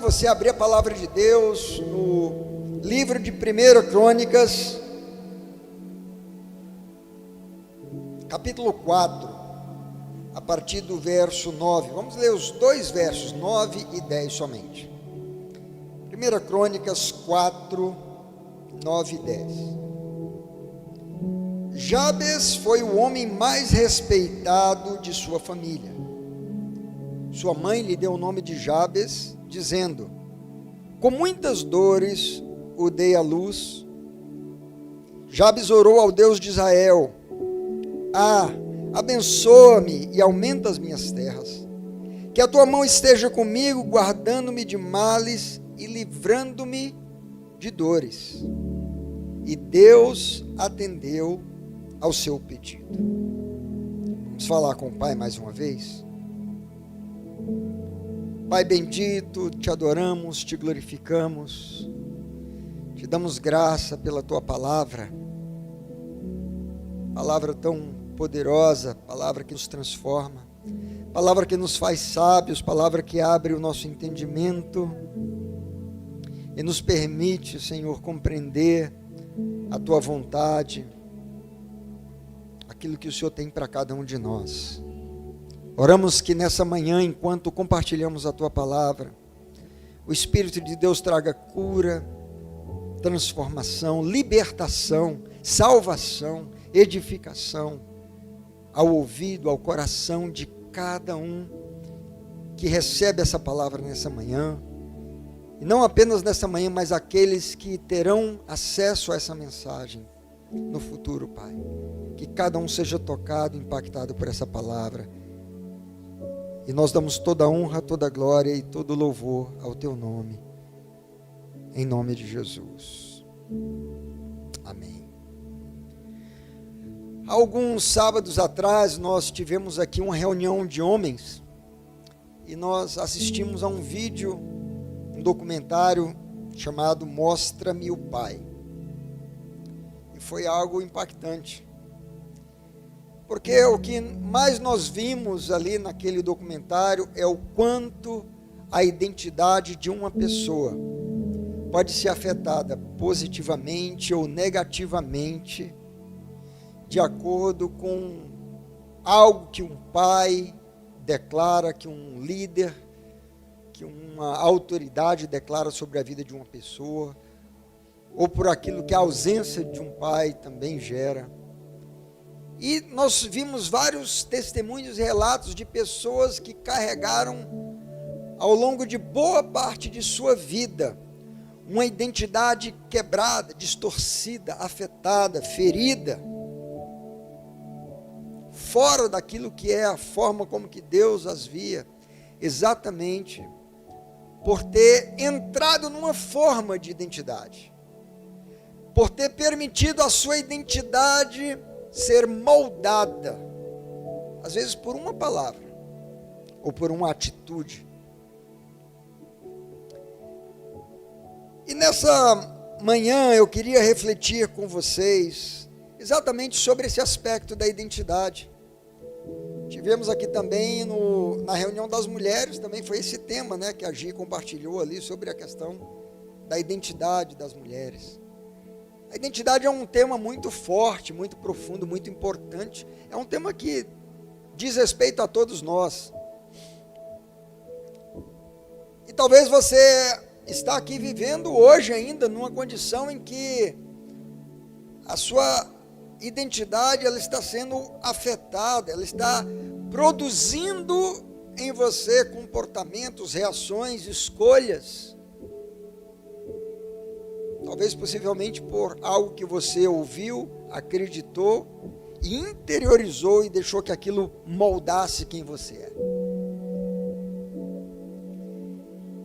você abrir a palavra de Deus no livro de 1 Crônicas, capítulo 4, a partir do verso 9. Vamos ler os dois versos, 9 e 10 somente. 1 Crônicas 4, 9 e 10. Jabes foi o homem mais respeitado de sua família. Sua mãe lhe deu o nome de Jabes, dizendo: com muitas dores o dei à luz. Jabes orou ao Deus de Israel: abençoa-me e aumenta as minhas terras. Que a tua mão esteja comigo, guardando-me de males e livrando-me de dores. E Deus atendeu ao seu pedido. Vamos falar com o Pai mais uma vez? Pai bendito, te adoramos, te glorificamos, te damos graça pela tua palavra tão poderosa, palavra que nos transforma, palavra que nos faz sábios, palavra que abre o nosso entendimento e nos permite, Senhor, compreender a tua vontade, aquilo que o Senhor tem para cada um de nós. Oramos que nessa manhã, enquanto compartilhamos a tua palavra, o Espírito de Deus traga cura, transformação, libertação, salvação, edificação ao ouvido, ao coração de cada um que recebe essa palavra nessa manhã. E não apenas nessa manhã, mas aqueles que terão acesso a essa mensagem no futuro, Pai. Que cada um seja tocado, impactado por essa palavra. E nós damos toda a honra, toda a glória e todo o louvor ao teu nome. Em nome de Jesus. Amém. Há alguns sábados atrás, nós tivemos aqui uma reunião de homens. E nós assistimos a um vídeo, um documentário chamado Mostra-me o Pai. E foi algo impactante. Porque o que mais nós vimos ali naquele documentário é o quanto a identidade de uma pessoa pode ser afetada positivamente ou negativamente de acordo com algo que um pai declara, que um líder, que uma autoridade declara sobre a vida de uma pessoa, ou por aquilo que a ausência de um pai também gera. E nós vimos vários testemunhos e relatos de pessoas que carregaram ao longo de boa parte de sua vida uma identidade quebrada, distorcida, afetada, ferida, fora daquilo que é a forma como que Deus as via, exatamente por ter entrado numa forma de identidade, por ter permitido a sua identidade ser moldada, às vezes por uma palavra, ou por uma atitude. E nessa manhã eu queria refletir com vocês, exatamente sobre esse aspecto da identidade. Tivemos aqui também, na reunião das mulheres, também foi esse tema, né, que a Gi compartilhou ali, sobre a questão da identidade das mulheres. A identidade é um tema muito forte, muito profundo, muito importante. É um tema que diz respeito a todos nós. E talvez você está aqui vivendo hoje ainda numa condição em que a sua identidade ela está sendo afetada, ela está produzindo em você comportamentos, reações, escolhas. Talvez possivelmente por algo que você ouviu, acreditou e interiorizou e deixou que aquilo moldasse quem você é.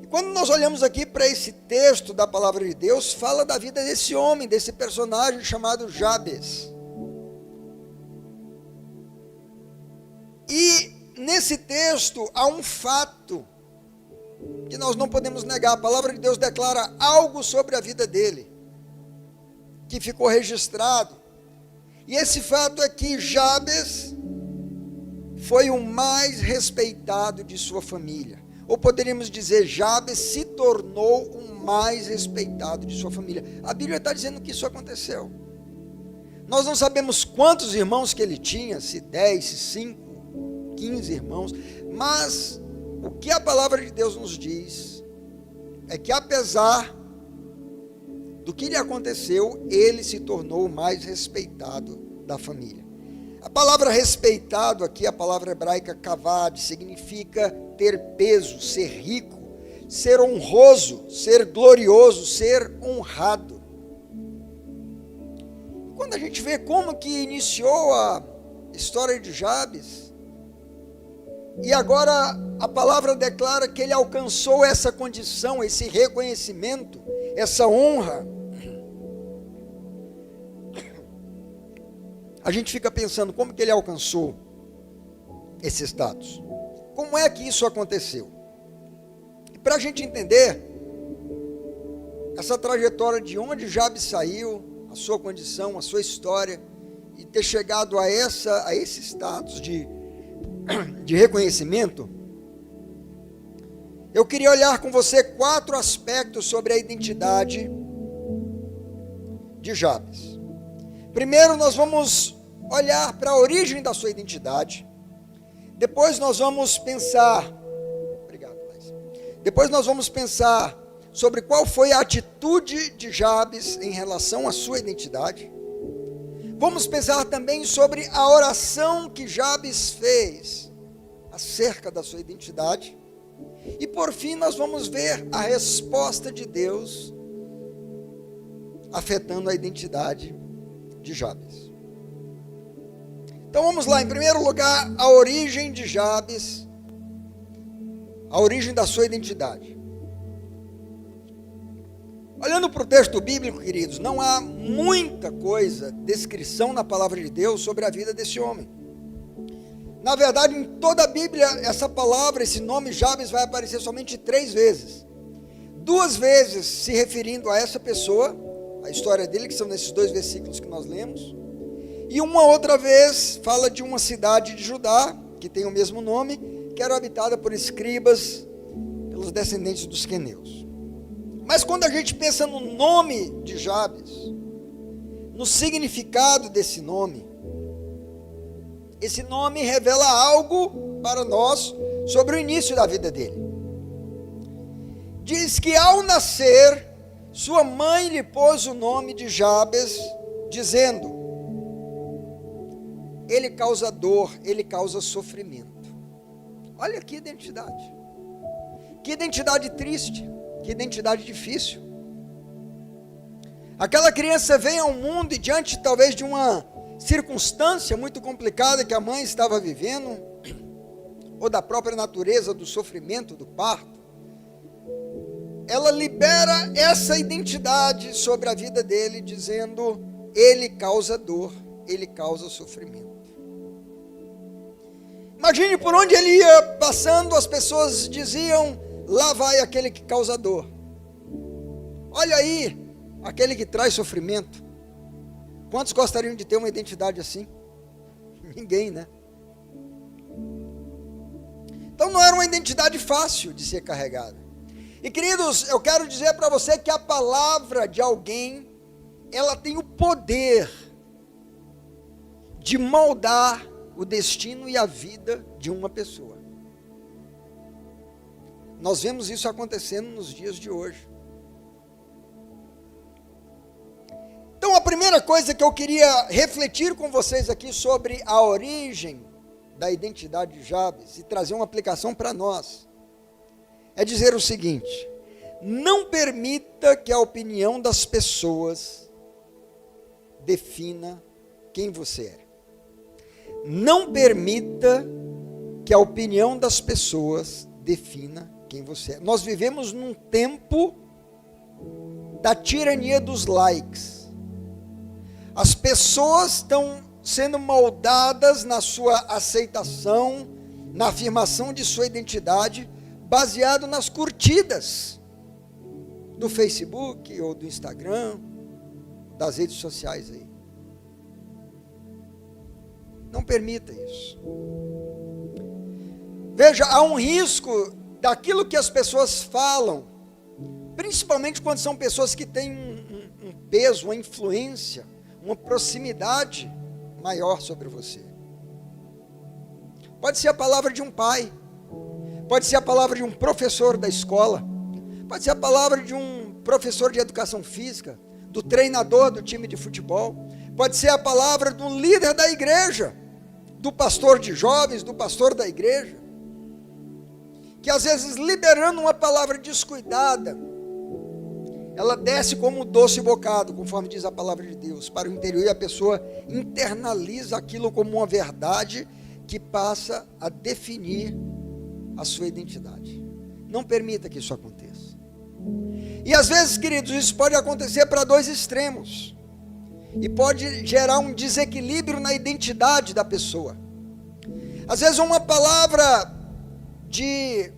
E quando nós olhamos aqui para esse texto da palavra de Deus, fala da vida desse homem, desse personagem chamado Jabes. E nesse texto há um fato que nós não podemos negar. A palavra de Deus declara algo sobre a vida dele, que ficou registrado. E esse fato é que Jabes foi o mais respeitado de sua família. ou poderíamos dizer, Jabes se tornou o mais respeitado de sua família. A Bíblia está dizendo que isso aconteceu. Nós não sabemos quantos irmãos que ele tinha, se 10, se 5, 15 irmãos, mas o que a palavra de Deus nos diz é que apesar do que lhe aconteceu, ele se tornou o mais respeitado da família. A palavra respeitado aqui, a palavra hebraica kavod, significa ter peso, ser rico, ser honroso, ser glorioso, ser honrado. Quando a gente vê como que iniciou a história de Jabes, e agora a palavra declara que ele alcançou essa condição, esse reconhecimento, essa honra, a gente fica pensando como que ele alcançou esse status. Como é que isso aconteceu? E para a gente entender essa trajetória de onde Jabes saiu, a sua condição, a sua história, e ter chegado a esse status de reconhecimento, eu queria olhar com você 4 aspectos sobre a identidade de Jabes. Primeiro, nós vamos olhar para a origem da sua identidade. Depois nós vamos pensar, Depois nós vamos pensar sobre qual foi a atitude de Jabes em relação à sua identidade. Vamos pensar também sobre a oração que Jabes fez acerca da sua identidade. E por fim nós vamos ver a resposta de Deus afetando a identidade de Jabes. Então vamos lá, em primeiro lugar, a origem de Jabes, a origem da sua identidade. Olhando para o texto bíblico, queridos, não há muita coisa, descrição na palavra de Deus sobre a vida desse homem. Na verdade, em toda a Bíblia, essa palavra, esse nome Jabes vai aparecer somente 3 vezes. 2 vezes se referindo a essa pessoa, a história dele, que são nesses 2 versículos que nós lemos. E uma outra vez fala de uma cidade de Judá, que tem o mesmo nome, que era habitada por escribas, pelos descendentes dos queneus. Mas quando a gente pensa no nome de Jabes, no significado desse nome, esse nome revela algo para nós sobre o início da vida dele. Diz que ao nascer, sua mãe lhe pôs o nome de Jabes, dizendo: ele causa dor, ele causa sofrimento. Olha que identidade. Que identidade triste, que identidade difícil. Aquela criança vem ao mundo e diante talvez de uma circunstância muito complicada que a mãe estava vivendo, ou da própria natureza do sofrimento do parto, ela libera essa identidade sobre a vida dele, dizendo: ele causa dor, ele causa sofrimento. Imagine por onde ele ia passando, as pessoas diziam: lá vai aquele que causa dor. Olha aí, aquele que traz sofrimento. Quantos gostariam de ter uma identidade assim? Ninguém, né? Então não era uma identidade fácil de ser carregada. E queridos, eu quero dizer para você que a palavra de alguém, ela tem o poder de moldar o destino e a vida de uma pessoa. Nós vemos isso acontecendo nos dias de hoje. Então a primeira coisa que eu queria refletir com vocês aqui sobre a origem da identidade de Jabes e trazer uma aplicação para nós, é dizer o seguinte: não permita que a opinião das pessoas defina quem você é. Não permita que a opinião das pessoas defina quem você é. Nós vivemos num tempo da tirania dos likes. As pessoas estão sendo moldadas na sua aceitação, na afirmação de sua identidade, baseado nas curtidas do Facebook ou do Instagram, das redes sociais aí. Não permita isso. Veja, há um risco daquilo que as pessoas falam, principalmente quando são pessoas que têm um peso, uma influência, uma proximidade maior sobre você. Pode ser a palavra de um pai, pode ser a palavra de um professor da escola, pode ser a palavra de um professor de educação física, do treinador do time de futebol, pode ser a palavra de um líder da igreja, do pastor de jovens, do pastor da igreja, que às vezes liberando uma palavra descuidada, ela desce como um doce bocado, conforme diz a palavra de Deus, para o interior, e a pessoa internaliza aquilo como uma verdade que passa a definir a sua identidade. Não permita que isso aconteça. E às vezes, queridos, isso pode acontecer para dois extremos, e pode gerar um desequilíbrio na identidade da pessoa. Às vezes uma palavra de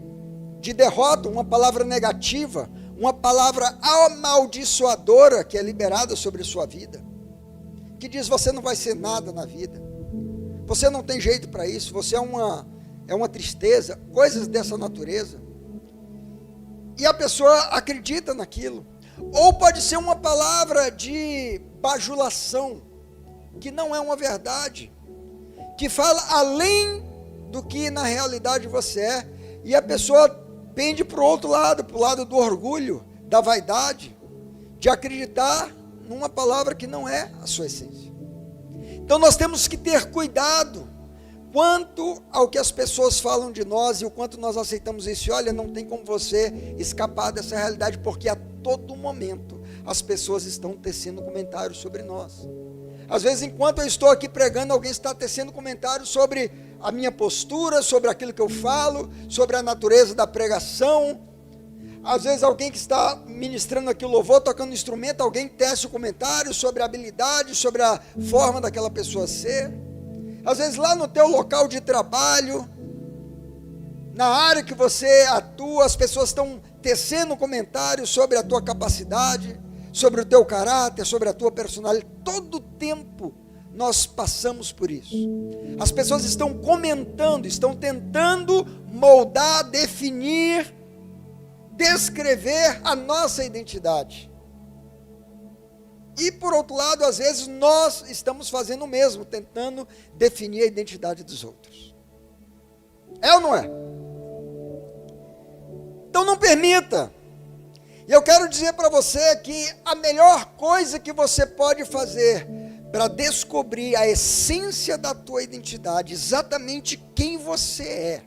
derrota, uma palavra negativa, uma palavra amaldiçoadora que é liberada sobre a sua vida, que diz: você não vai ser nada na vida, você não tem jeito para isso, você é uma tristeza, coisas dessa natureza, e a pessoa acredita naquilo. Ou pode ser uma palavra de bajulação, que não é uma verdade, que fala além do que na realidade você é, e a pessoa pende para o outro lado, para o lado do orgulho, da vaidade, de acreditar numa palavra que não é a sua essência. Então nós temos que ter cuidado quanto ao que as pessoas falam de nós e o quanto nós aceitamos isso. E olha, não tem como você escapar dessa realidade, porque a todo momento as pessoas estão tecendo comentários sobre nós. Às vezes, enquanto eu estou aqui pregando, alguém está tecendo comentários sobre a minha postura, sobre aquilo que eu falo, sobre a natureza da pregação. Às vezes alguém que está ministrando aqui o louvor, tocando instrumento, alguém tece o comentário sobre a habilidade, sobre a forma daquela pessoa ser. Às vezes lá no teu local de trabalho, na área que você atua, as pessoas estão tecendo comentários sobre a tua capacidade, sobre o teu caráter, sobre a tua personalidade. Todo tempo nós passamos por isso. As pessoas estão comentando, estão tentando moldar, definir, descrever a nossa identidade. E por outro lado, às vezes nós estamos fazendo o mesmo, tentando definir a identidade dos outros. É ou não é? Então não permita. E eu quero dizer para você que a melhor coisa que você pode fazer para descobrir a essência da tua identidade, exatamente quem você é,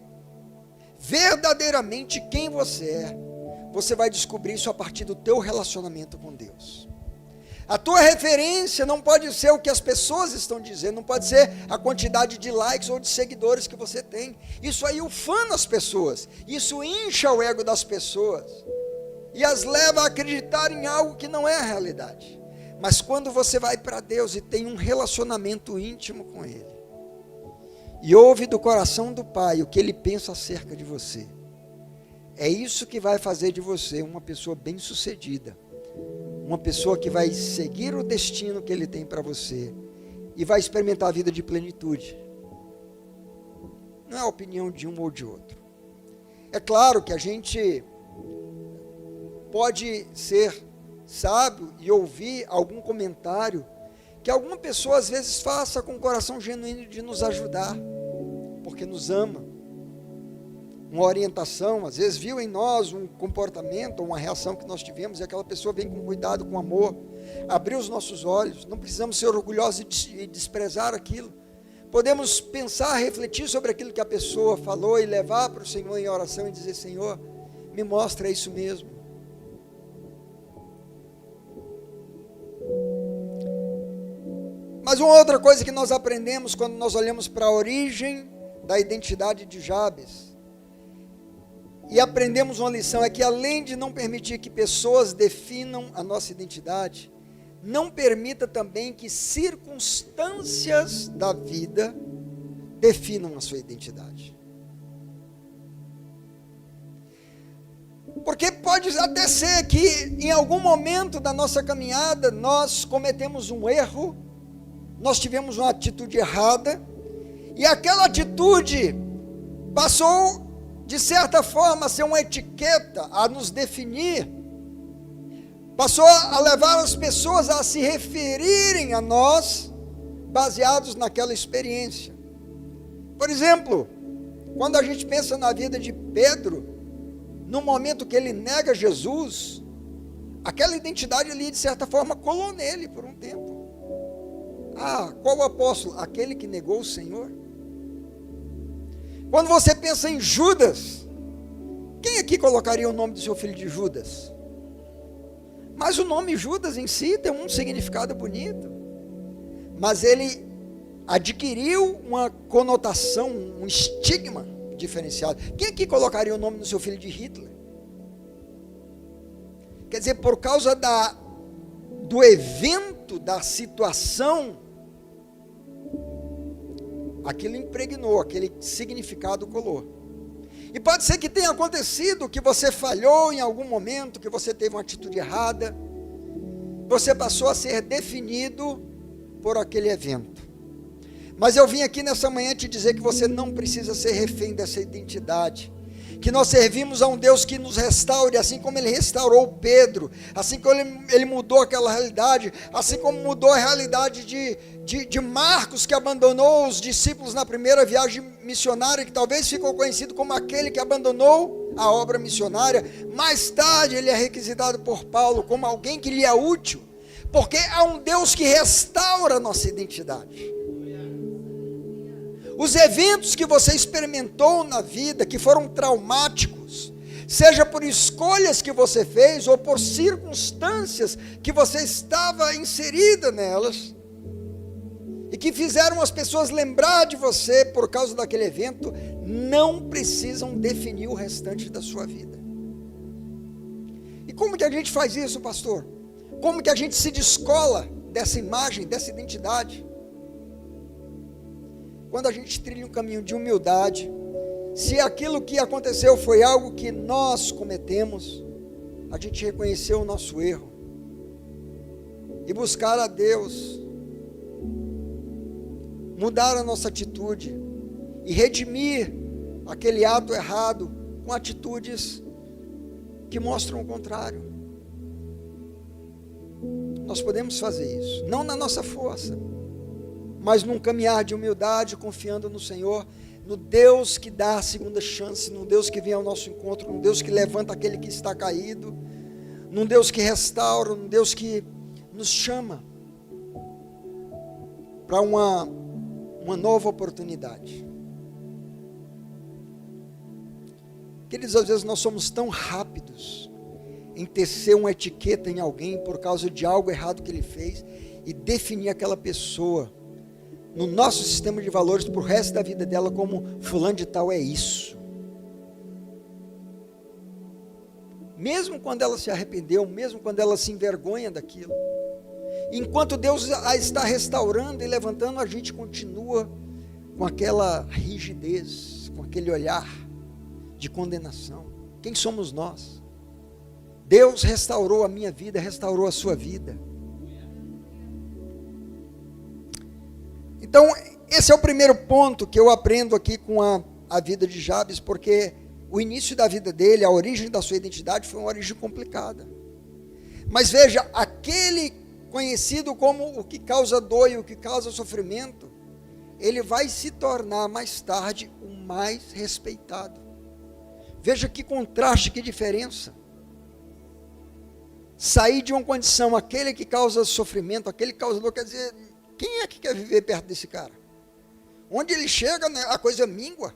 verdadeiramente quem você é, você vai descobrir isso a partir do teu relacionamento com Deus. A tua referência não pode ser o que as pessoas estão dizendo, não pode ser a quantidade de likes ou de seguidores que você tem. Isso aí ufana as pessoas, isso incha o ego das pessoas e as leva a acreditar em algo que não é a realidade. Mas quando você vai para Deus e tem um relacionamento íntimo com Ele, e ouve do coração do Pai o que Ele pensa acerca de você, é isso que vai fazer de você uma pessoa bem-sucedida, uma pessoa que vai seguir o destino que Ele tem para você e vai experimentar a vida de plenitude. Não é a opinião de um ou de outro. É claro que a gente pode ser sábio e ouvir algum comentário que alguma pessoa às vezes faça com o coração genuíno de nos ajudar, porque nos ama. Uma orientação, às vezes viu em nós um comportamento, uma reação que nós tivemos, e aquela pessoa vem com cuidado, com amor, abrir os nossos olhos. Não precisamos ser orgulhosos e desprezar aquilo. Podemos pensar, refletir sobre aquilo que a pessoa falou e levar para o Senhor em oração e dizer: Senhor, me mostra isso mesmo. Mas uma outra coisa que nós aprendemos quando nós olhamos para a origem da identidade de Jabes, e aprendemos uma lição, é que além de não permitir que pessoas definam a nossa identidade, não permita também que circunstâncias da vida definam a sua identidade. Porque pode até ser que em algum momento da nossa caminhada nós cometemos um erro, nós tivemos uma atitude errada, e aquela atitude passou de certa forma, a ser uma etiqueta, a nos definir, passou a levar as pessoas a se referirem a nós, baseados naquela experiência. Por exemplo, quando a gente pensa na vida de Pedro, no momento que ele nega Jesus, aquela identidade ali, de certa forma, colou nele por um tempo. Qual apóstolo? Aquele que negou o Senhor. Quando você pensa em Judas, quem aqui colocaria o nome do seu filho de Judas? Mas o nome Judas em si tem um significado bonito, mas ele adquiriu uma conotação, um estigma diferenciado. Quem aqui colocaria o nome do seu filho de Hitler? Quer dizer, por causa do evento, da situação, aquilo impregnou, aquele significado colou. E pode ser que tenha acontecido que você falhou em algum momento, que você teve uma atitude errada, você passou a ser definido por aquele evento. Mas eu vim aqui nessa manhã te dizer que você não precisa ser refém dessa identidade, que nós servimos a um Deus que nos restaure, assim como Ele restaurou Pedro, assim como Ele mudou aquela realidade, assim como mudou a realidade de Marcos, que abandonou os discípulos na primeira viagem missionária, que talvez ficou conhecido como aquele que abandonou a obra missionária. Mais tarde ele é requisitado por Paulo como alguém que lhe é útil, porque há um Deus que restaura a nossa identidade. Os eventos que você experimentou na vida, que foram traumáticos, seja por escolhas que você fez, ou por circunstâncias que você estava inserida nelas, e que fizeram as pessoas lembrar de você por causa daquele evento, não precisam definir o restante da sua vida. E como que a gente faz isso, pastor? Como que a gente se descola dessa imagem, dessa identidade? Quando a gente trilha um caminho de humildade, se aquilo que aconteceu foi algo que nós cometemos, a gente reconheceu o nosso erro e buscar a Deus, mudar a nossa atitude e redimir aquele ato errado com atitudes que mostram o contrário. Nós podemos fazer isso, não na nossa força, mas num caminhar de humildade, confiando no Senhor, no Deus que dá a segunda chance, no Deus que vem ao nosso encontro, no Deus que levanta aquele que está caído, num Deus que restaura, num Deus que nos chama para uma nova oportunidade. Queridos, às vezes nós somos tão rápidos em tecer uma etiqueta em alguém por causa de algo errado que ele fez e definir aquela pessoa no nosso sistema de valores para o resto da vida dela como fulano de tal é isso. Mesmo quando ela se arrependeu, mesmo quando ela se envergonha daquilo, enquanto Deus a está restaurando e levantando, a gente continua com aquela rigidez, com aquele olhar de condenação. Quem somos nós? Deus restaurou a minha vida, restaurou a sua vida. Então, esse é o primeiro ponto que eu aprendo aqui com a vida de Jabes, porque o início da vida dele, a origem da sua identidade foi uma origem complicada. Mas veja, aquele conhecido como o que causa dor e o que causa sofrimento, ele vai se tornar mais tarde o mais respeitado. Veja que contraste, que diferença. Sair de uma condição, aquele que causa sofrimento, aquele que causa dor, quer dizer, quem é que quer viver perto desse cara? Onde ele chega, né, a coisa mingua,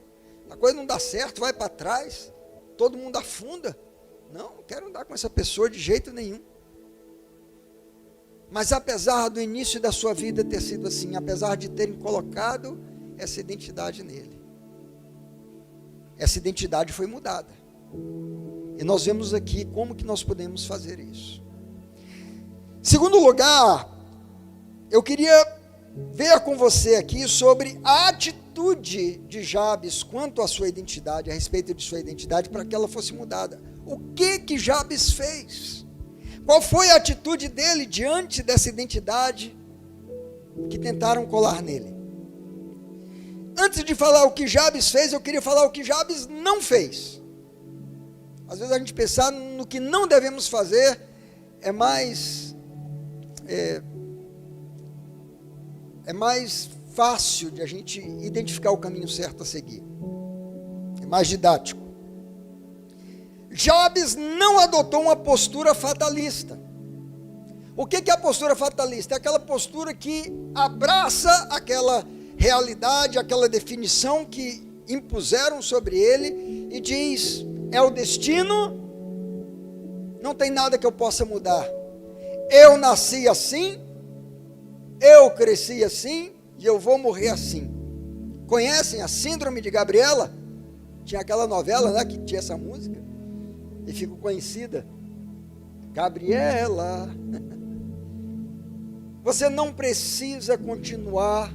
a coisa não dá certo, vai para trás, todo mundo afunda. Não quero andar com essa pessoa de jeito nenhum. Mas apesar do início da sua vida ter sido assim, apesar de terem colocado essa identidade nele, essa identidade foi mudada. E nós vemos aqui como que nós podemos fazer isso. Segundo lugar, eu queria ver com você aqui sobre a atitude de Jabes quanto à sua identidade, a respeito de sua identidade, para que ela fosse mudada. O que Jabes fez? Qual foi a atitude dele diante dessa identidade que tentaram colar nele? antes de falar o que Jabes fez, eu queria falar o que Jabes não fez. Às vezes a gente pensar no que não devemos fazer é mais fácil de a gente identificar o caminho certo a seguir. É mais didático. Jabes não adotou uma postura fatalista. O que é a postura fatalista? É aquela postura que abraça aquela realidade, aquela definição que impuseram sobre ele e diz: é o destino, não tem nada que eu possa mudar. Eu nasci assim, eu cresci assim e eu vou morrer assim. Conhecem a Síndrome de Gabriela? Tinha aquela novela, né, que tinha essa música e ficou conhecida. Gabriela. Você não precisa continuar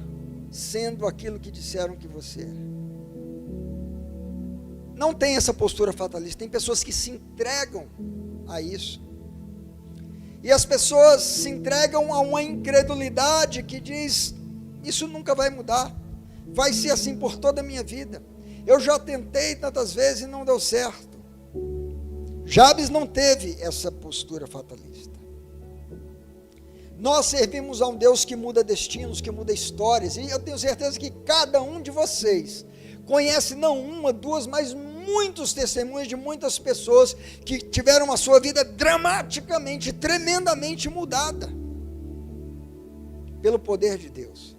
sendo aquilo que disseram que você é. Não tem essa postura fatalista. Tem pessoas que se entregam a isso. E as pessoas se entregam a uma incredulidade que diz: isso nunca vai mudar. Vai ser assim por toda a minha vida. Eu já tentei tantas vezes e não deu certo. Jabes não teve essa postura fatalista. Nós servimos a um Deus que muda destinos, que muda histórias, e eu tenho certeza que cada um de vocês conhece não uma, duas, mas muitos testemunhos de muitas pessoas que tiveram a sua vida dramaticamente, tremendamente mudada pelo poder de Deus.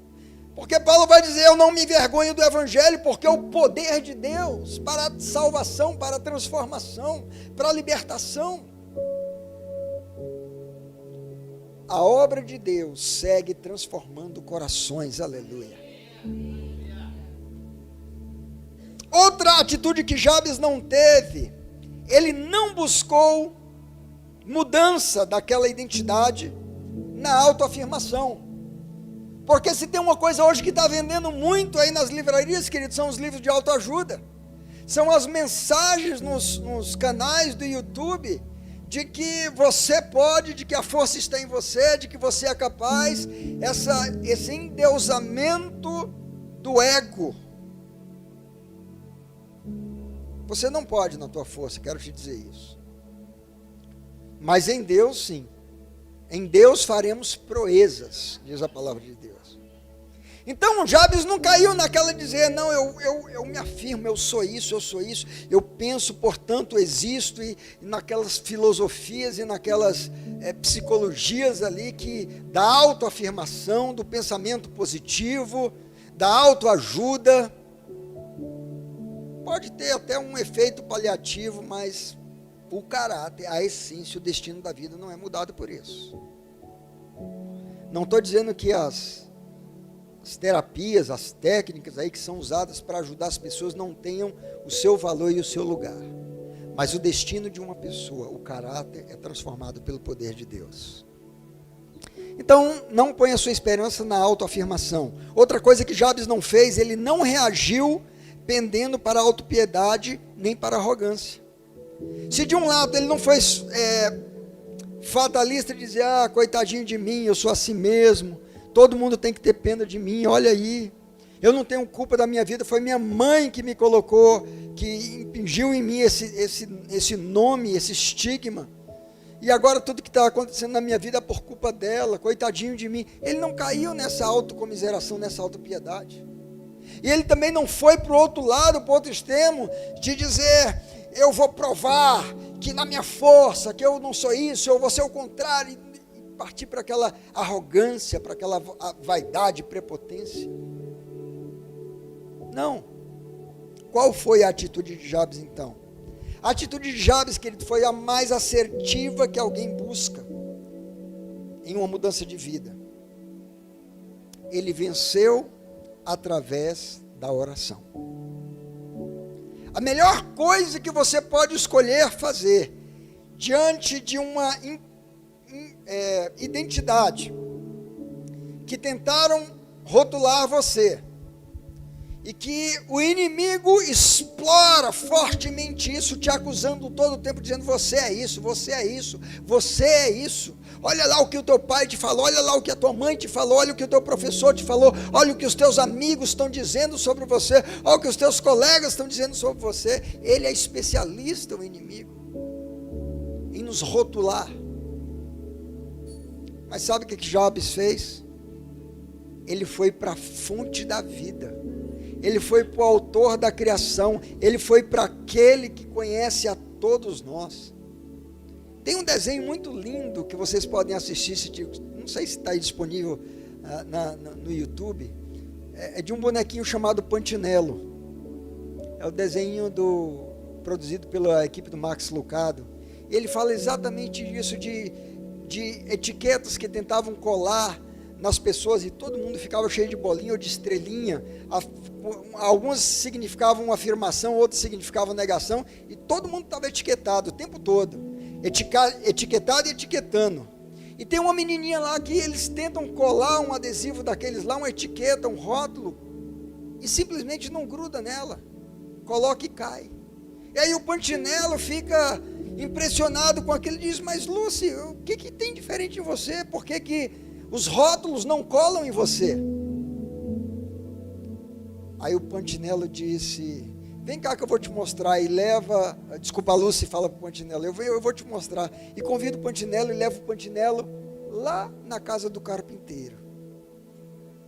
Porque Paulo vai dizer: eu não me envergonho do Evangelho, porque é o poder de Deus para a salvação, para a transformação, para a libertação. A obra de Deus segue transformando corações, aleluia. Outra atitude que Jabes não teve, ele não buscou mudança daquela identidade na autoafirmação. Porque se tem uma coisa hoje que está vendendo muito aí nas livrarias, queridos, são os livros de autoajuda. São as mensagens nos canais do YouTube de que você pode, de que a força está em você, de que você é capaz, esse endeusamento do ego. Você não pode na tua força, quero te dizer isso. Mas em Deus, sim. Em Deus faremos proezas, diz a palavra de Deus. Então, Jabes não caiu naquela de dizer: não, eu me afirmo, eu sou isso, eu penso, portanto, existo, e naquelas filosofias e naquelas psicologias ali da autoafirmação, do pensamento positivo, da autoajuda. Pode ter até um efeito paliativo, mas o caráter, a essência, o destino da vida não é mudado por isso. Não estou dizendo que as terapias, as técnicas aí que são usadas para ajudar as pessoas não tenham o seu valor e o seu lugar. Mas o destino de uma pessoa, o caráter, é transformado pelo poder de Deus. Então, não ponha a sua esperança na autoafirmação. Outra coisa que Jabes não fez, ele não reagiu pendendo para a autopiedade nem para a arrogância. Se de um lado ele não foi fatalista de dizer: coitadinho de mim, eu sou assim mesmo, todo mundo tem que ter pena de mim, olha aí, eu não tenho culpa da minha vida, foi minha mãe que me colocou, que impingiu em mim esse nome, esse estigma, e agora tudo que está acontecendo na minha vida é por culpa dela, coitadinho de mim. Ele não caiu nessa autocomiseração, nessa autopiedade. E ele também não foi para o outro lado, para o outro extremo, de dizer: eu vou provar que na minha força, que eu não sou isso, eu vou ser o contrário, e partir para aquela arrogância, para aquela vaidade, prepotência. Não. Qual foi a atitude de Jabes então? A atitude de Jabes, querido, foi a mais assertiva que alguém busca em uma mudança de vida. Ele venceu através da oração. A melhor coisa que você pode escolher fazer diante de uma identidade que tentaram rotular você e que o inimigo explora fortemente isso, te acusando todo o tempo, dizendo: você é isso, você é isso, você é isso. Olha lá o que o teu pai te falou, olha lá o que a tua mãe te falou, olha o que o teu professor te falou, olha o que os teus amigos estão dizendo sobre você, olha o que os teus colegas estão dizendo sobre você. Ele é especialista, o inimigo, em nos rotular. Mas sabe o que Jabes fez? Ele foi para a fonte da vida, ele foi para o autor da criação, ele foi para aquele que conhece a todos nós. Tem um desenho muito lindo que vocês podem assistir, não sei se está aí disponível no YouTube, é de um bonequinho chamado Pantinello. É o desenho produzido pela equipe do Max Lucado. Ele fala exatamente disso, de etiquetas que tentavam colar nas pessoas e todo mundo ficava cheio de bolinha ou de estrelinha. Algumas significavam afirmação, outras significavam negação, e todo mundo estava etiquetado o tempo todo, etiquetado e etiquetando. E tem uma menininha lá que eles tentam colar um adesivo daqueles lá, uma etiqueta, um rótulo, e simplesmente não gruda nela, coloca e cai. E aí o Pantinello fica impressionado com aquilo e diz: mas Lucy, o que tem diferente em você? Por que os rótulos não colam em você? Aí o Pantinello disse: vem cá que eu vou te mostrar. E leva, desculpa, a Lucy fala para o Pantinello: eu vou te mostrar. E convida o Pantinello e leva o Pantinello lá na casa do carpinteiro,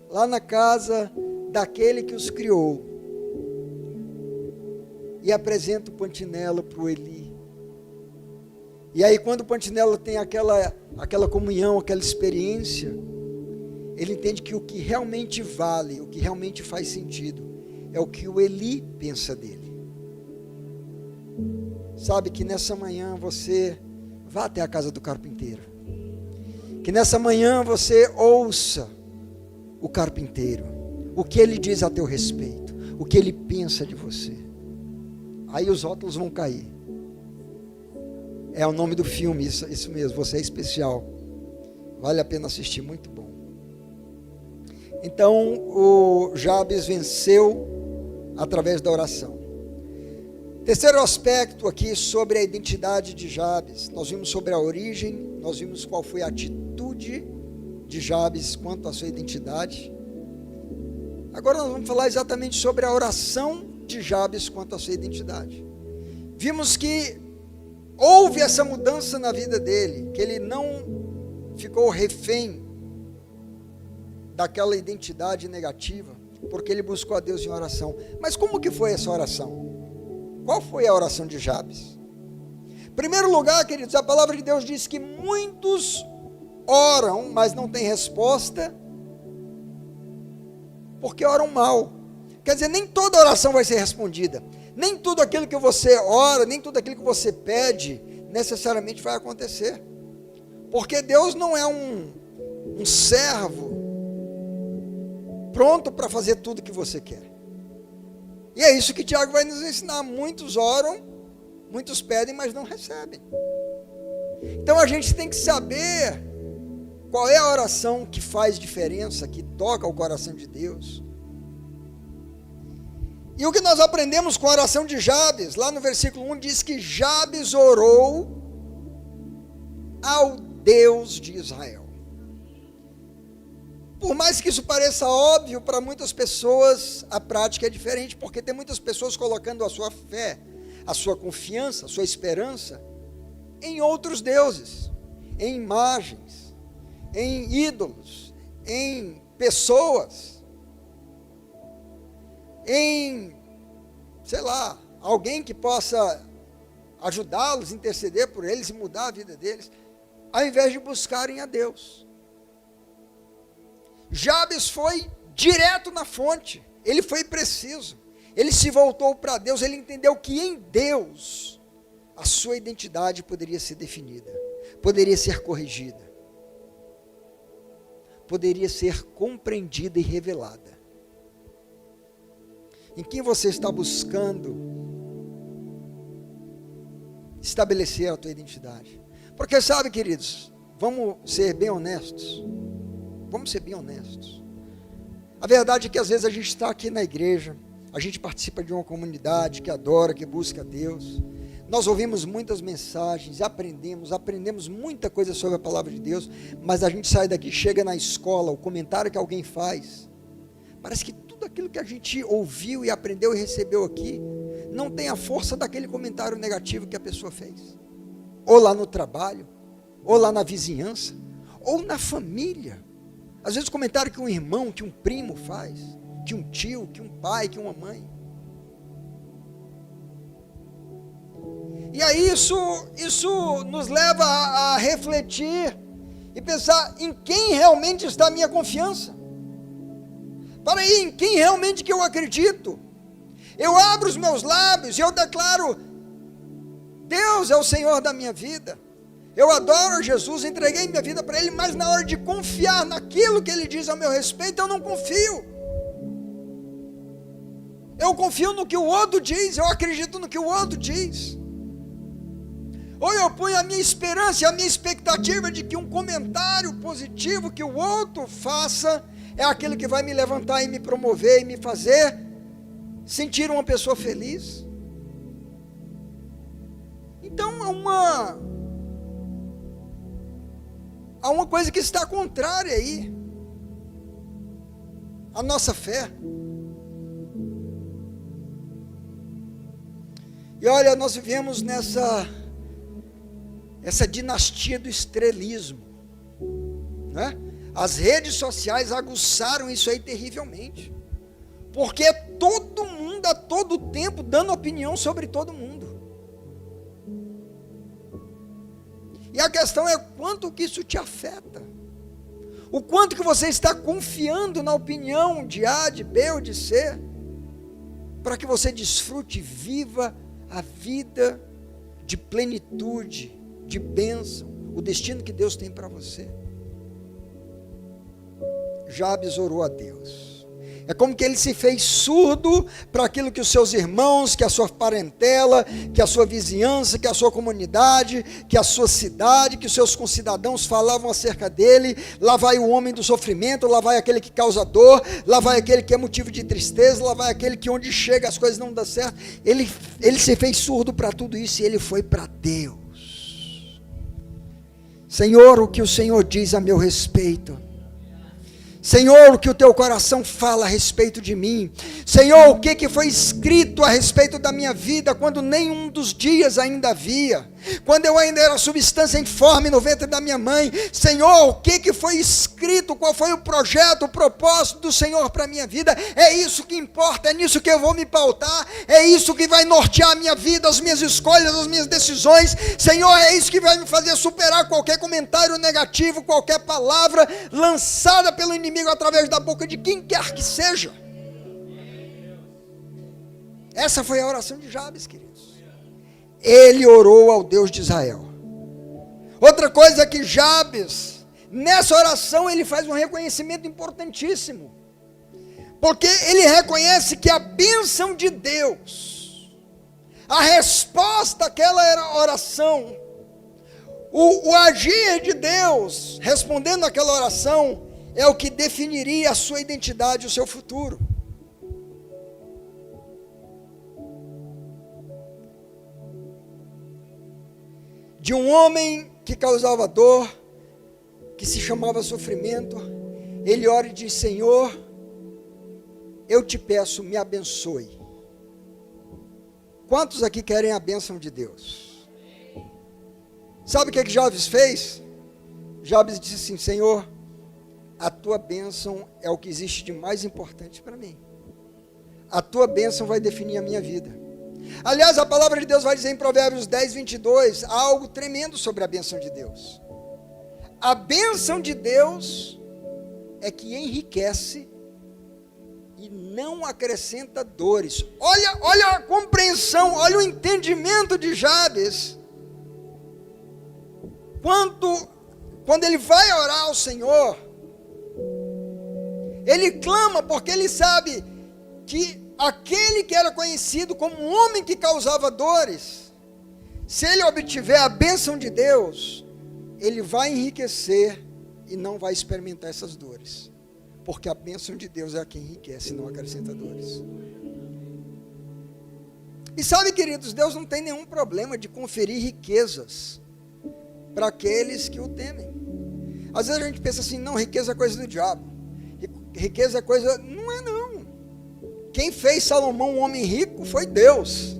lá na casa daquele que os criou, e apresenta o Pantinello para o Eli. E aí quando o Pantinello tem aquela comunhão, aquela experiência, ele entende que o que realmente vale, o que realmente faz sentido, é o que o Eli pensa dele. Sabe, que nessa manhã você vá até a casa do carpinteiro, que nessa manhã você ouça o carpinteiro, o que ele diz a teu respeito, o que ele pensa de você. Aí os rótulos vão cair. É o nome do filme, isso mesmo, Você é Especial. Vale a pena assistir, muito bom. Então o Jabes venceu através da oração. Terceiro aspecto aqui sobre a identidade de Jabes. Nós vimos sobre a origem, nós vimos qual foi a atitude de Jabes quanto à sua identidade. Agora nós vamos falar exatamente sobre a oração de Jabes quanto à sua identidade. Vimos que houve essa mudança na vida dele, que ele não ficou refém daquela identidade negativa, porque ele buscou a Deus em oração. Mas como que foi essa oração? Qual foi a oração de Jabes? Em primeiro lugar, queridos, a palavra de Deus diz que muitos oram, mas não têm resposta, porque oram mal. Quer dizer, nem toda oração vai ser respondida. Nem tudo aquilo que você ora, nem tudo aquilo que você pede, necessariamente vai acontecer. Porque Deus não é um servo pronto para fazer tudo que você quer. E é isso que Tiago vai nos ensinar. Muitos oram, muitos pedem, mas não recebem. Então a gente tem que saber qual é a oração que faz diferença, que toca o coração de Deus. E o que nós aprendemos com a oração de Jabes, lá no versículo 1, diz que Jabes orou ao Deus de Israel. Por mais que isso pareça óbvio para muitas pessoas, a prática é diferente, porque tem muitas pessoas colocando a sua fé, a sua confiança, a sua esperança em outros deuses, em imagens, em ídolos, em pessoas, em, sei lá, alguém que possa ajudá-los, interceder por eles e mudar a vida deles, ao invés de buscarem a Deus. Jabes foi direto na fonte, ele foi preciso, ele se voltou para Deus, ele entendeu que em Deus a sua identidade poderia ser definida, poderia ser corrigida, poderia ser compreendida e revelada. Em quem você está buscando estabelecer a tua identidade? Porque sabe, queridos, vamos ser bem honestos. Vamos ser bem honestos. A verdade é que às vezes a gente está aqui na igreja, A gente participa de uma comunidade que adora, que busca a Deus. Nós ouvimos muitas mensagens, aprendemos muita coisa sobre a palavra de Deus, mas a gente sai daqui, chega na escola, o comentário que alguém faz, parece que tudo aquilo que a gente ouviu e aprendeu e recebeu aqui, não tem a força daquele comentário negativo que a pessoa fez. Ou lá no trabalho, ou lá na vizinhança, ou na família. Às vezes o comentário que um irmão, que um primo faz, que um tio, que um pai, que uma mãe. E aí isso nos leva a refletir e pensar em quem realmente está a minha confiança. Para aí, em quem realmente que eu acredito. Eu abro os meus lábios e eu declaro: Deus é o Senhor da minha vida. Eu adoro Jesus, entreguei minha vida para Ele, mas na hora de confiar naquilo que Ele diz a meu respeito, eu não confio. Eu confio no que o outro diz, eu acredito no que o outro diz. Ou eu ponho a minha esperança e a minha expectativa de que um comentário positivo que o outro faça é aquilo que vai me levantar e me promover e me fazer sentir uma pessoa feliz. Então há uma coisa que está contrária aí à nossa fé. E olha, nós vivemos essa dinastia do estrelismo, né? As redes sociais aguçaram isso aí terrivelmente, porque é todo mundo a todo tempo dando opinião sobre todo mundo. E a questão é quanto que isso te afeta, o quanto que você está confiando na opinião de A, de B ou de C, para que você desfrute, viva a vida de plenitude, de bênção, o destino que Deus tem para você. Jabes orou a Deus. É como que ele se fez surdo para aquilo que os seus irmãos, que a sua parentela, que a sua vizinhança, que a sua comunidade, que a sua cidade, que os seus concidadãos falavam acerca dele. Lá vai o homem do sofrimento, lá vai aquele que causa dor, lá vai aquele que é motivo de tristeza, lá vai aquele que onde chega as coisas não dão certo. Ele se fez surdo para tudo isso e ele foi para Deus. Senhor, o que o Senhor diz a meu respeito? Senhor, o que o teu coração fala a respeito de mim? Senhor, o que foi escrito a respeito da minha vida quando nenhum dos dias ainda havia? Quando eu ainda era substância informe no ventre da minha mãe? Senhor, o que foi escrito? Qual foi o projeto, o propósito do Senhor para a minha vida? É isso que importa, é nisso que eu vou me pautar, é isso que vai nortear a minha vida, as minhas escolhas, as minhas decisões. Senhor, é isso que vai me fazer superar qualquer comentário negativo, qualquer palavra lançada pelo inimigo através da boca de quem quer que seja. Essa foi a oração de Jabes, queridos. Ele orou ao Deus de Israel. Outra coisa é que Jabes, nessa oração, ele faz um reconhecimento importantíssimo, porque ele reconhece que a bênção de Deus, a resposta àquela oração, o agir de Deus respondendo àquela oração, é o que definiria a sua identidade, o seu futuro. De um homem que causava dor, que se chamava sofrimento, ele ora e diz: Senhor, eu te peço, me abençoe. Quantos aqui querem a bênção de Deus? Sabe o que Jabes fez? Jabes disse assim: Senhor, a tua bênção é o que existe de mais importante para mim. A tua bênção vai definir a minha vida. Aliás, a palavra de Deus vai dizer em Provérbios 10, 22, algo tremendo sobre a bênção de Deus. A bênção de Deus é que enriquece e não acrescenta dores. Olha a compreensão, olha o entendimento de Jabes. Quando ele vai orar ao Senhor, ele clama porque ele sabe que aquele que era conhecido como um homem que causava dores, se ele obtiver a bênção de Deus, ele vai enriquecer e não vai experimentar essas dores, porque a bênção de Deus é a que enriquece e não acrescenta dores. E sabe, queridos, Deus não tem nenhum problema de conferir riquezas para aqueles que o temem. Às vezes a gente pensa assim, não, riqueza é coisa do diabo. Riqueza é coisa... Não é não. Quem fez Salomão um homem rico foi Deus.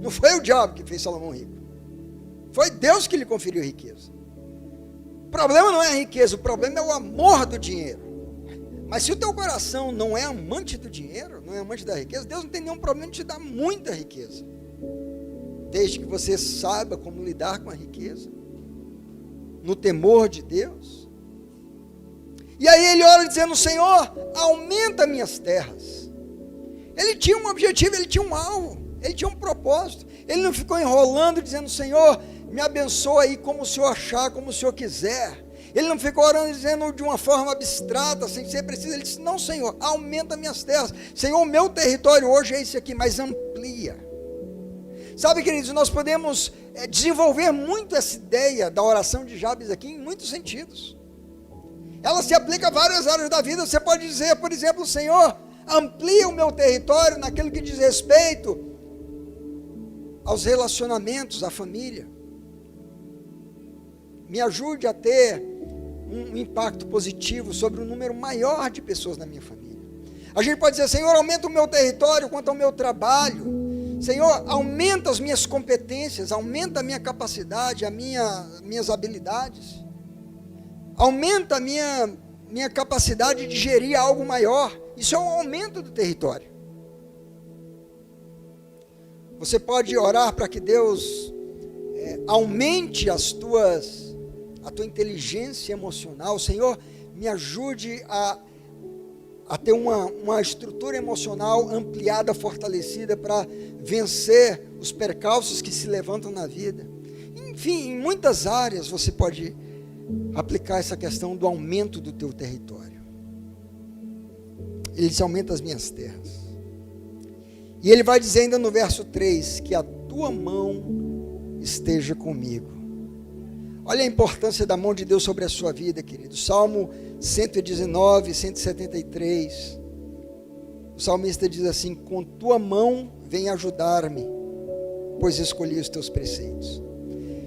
Não foi o diabo que fez Salomão rico. Foi Deus que lhe conferiu riqueza. O problema não é a riqueza, o problema é o amor do dinheiro. Mas se o teu coração não é amante do dinheiro, não é amante da riqueza, Deus não tem nenhum problema de te dar muita riqueza. Desde que você saiba como lidar com a riqueza, no temor de Deus. E aí ele ora dizendo, Senhor, aumenta minhas terras. Ele tinha um objetivo, ele tinha um alvo, ele tinha um propósito. Ele não ficou enrolando dizendo, Senhor, me abençoa aí como o Senhor achar, como o Senhor quiser. Ele não ficou orando dizendo de uma forma abstrata, sem ser preciso. Ele disse, não, Senhor, aumenta minhas terras. Senhor, o meu território hoje é esse aqui, mas amplia. Sabe, queridos, nós podemos desenvolver muito essa ideia da oração de Jabes aqui em muitos sentidos. Ela se aplica a várias áreas da vida. Você pode dizer, por exemplo, Senhor, amplia o meu território naquilo que diz respeito aos relacionamentos, à família. Me ajude a ter um impacto positivo sobre um número maior de pessoas na minha família. A gente pode dizer, Senhor, aumenta o meu território quanto ao meu trabalho. Senhor, aumenta as minhas competências, aumenta a minha capacidade, minhas habilidades. Aumenta a minha capacidade de gerir algo maior. Isso é um aumento do território. Você pode orar para que Deus aumente a tua inteligência emocional. Senhor, me ajude a ter uma estrutura emocional ampliada, fortalecida, para vencer os percalços que se levantam na vida. Enfim, em muitas áreas você pode aplicar essa questão do aumento do teu território. Ele diz, aumenta as minhas terras. E ele vai dizer ainda no verso 3, que a tua mão esteja comigo. Olha a importância da mão de Deus sobre a sua vida, querido. Salmo 119, 173. O salmista diz assim, com tua mão vem ajudar-me, pois escolhi os teus preceitos.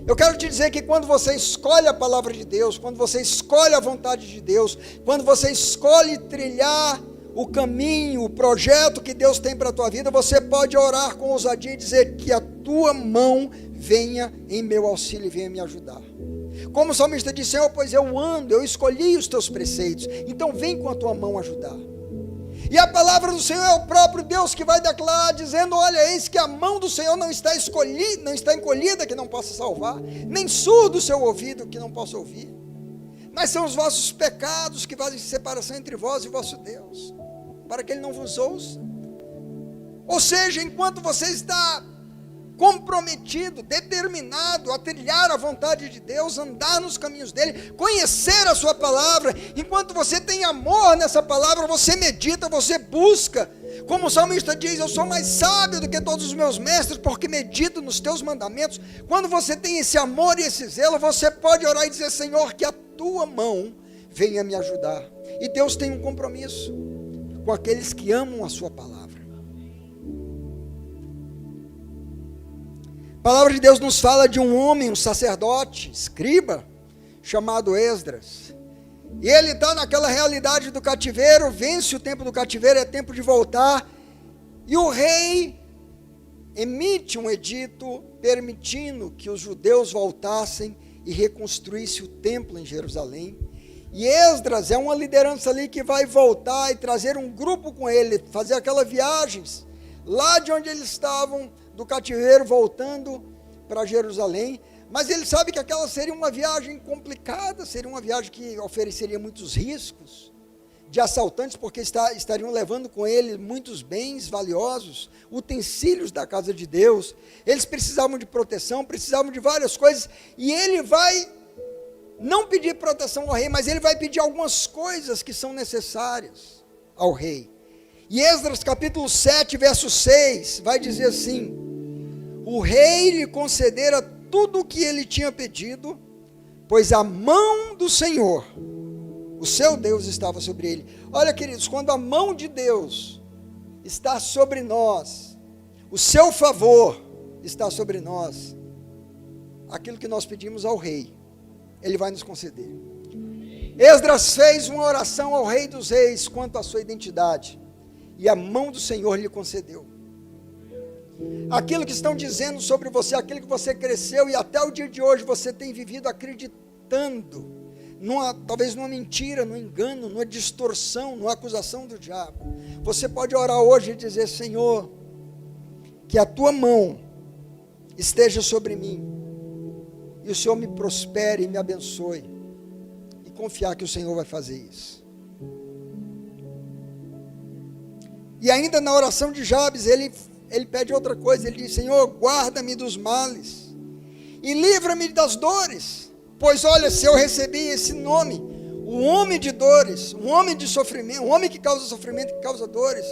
Eu quero te dizer que quando você escolhe a palavra de Deus, quando você escolhe a vontade de Deus, quando você escolhe trilhar o caminho, o projeto que Deus tem para a tua vida, você pode orar com ousadia e dizer que a tua mão venha em meu auxílio e venha me ajudar. Como o salmista disse, Senhor, pois eu escolhi os teus preceitos, então vem com a tua mão ajudar. E a palavra do Senhor é o próprio Deus que vai declarar, dizendo, olha, eis que a mão do Senhor não está encolhida que não possa salvar, nem surdo o seu ouvido que não possa ouvir, mas são os vossos pecados que fazem separação entre vós e o vosso Deus, para que Ele não vos ouça. Ou seja, enquanto você está comprometido, determinado a trilhar a vontade de Deus, andar nos caminhos dele, conhecer a sua palavra, enquanto você tem amor nessa palavra, você medita, você busca, como o salmista diz, eu sou mais sábio do que todos os meus mestres, porque medito nos teus mandamentos. Quando você tem esse amor e esse zelo, você pode orar e dizer, Senhor, que a tua mão venha me ajudar. E Deus tem um compromisso com aqueles que amam a sua palavra. A palavra de Deus nos fala de um homem, um sacerdote, escriba, chamado Esdras. E ele está naquela realidade do cativeiro, vence o tempo do cativeiro, é tempo de voltar. E o rei emite um edito permitindo que os judeus voltassem e reconstruíssem o templo em Jerusalém. E Esdras é uma liderança ali que vai voltar e trazer um grupo com ele, fazer aquelas viagens, lá de onde eles estavam, do cativeiro, voltando para Jerusalém. Mas ele sabe que aquela seria uma viagem complicada, seria uma viagem que ofereceria muitos riscos de assaltantes, porque estariam levando com ele muitos bens valiosos, utensílios da casa de Deus. Eles precisavam de proteção, precisavam de várias coisas, e ele vai não pedir proteção ao rei, mas ele vai pedir algumas coisas que são necessárias ao rei. E Esdras capítulo 7, verso 6, vai dizer assim: o rei lhe concedera tudo o que ele tinha pedido, pois a mão do Senhor, o seu Deus, estava sobre ele. Olha, queridos, quando a mão de Deus está sobre nós, o seu favor está sobre nós, aquilo que nós pedimos ao rei, ele vai nos conceder. Esdras fez uma oração ao rei dos reis quanto à sua identidade, e a mão do Senhor lhe concedeu. Aquilo que estão dizendo sobre você, aquilo que você cresceu e até o dia de hoje você tem vivido acreditando, talvez numa mentira, num engano, numa distorção, numa acusação do diabo. Você pode orar hoje e dizer: Senhor, que a tua mão esteja sobre mim, e o Senhor me prospere e me abençoe, e confiar que o Senhor vai fazer isso. E ainda na oração de Jabes, ele pede outra coisa, ele diz: Senhor, guarda-me dos males, e livra-me das dores, pois olha, se eu recebi esse nome, o homem de dores, um homem de sofrimento, um homem que causa sofrimento, que causa dores,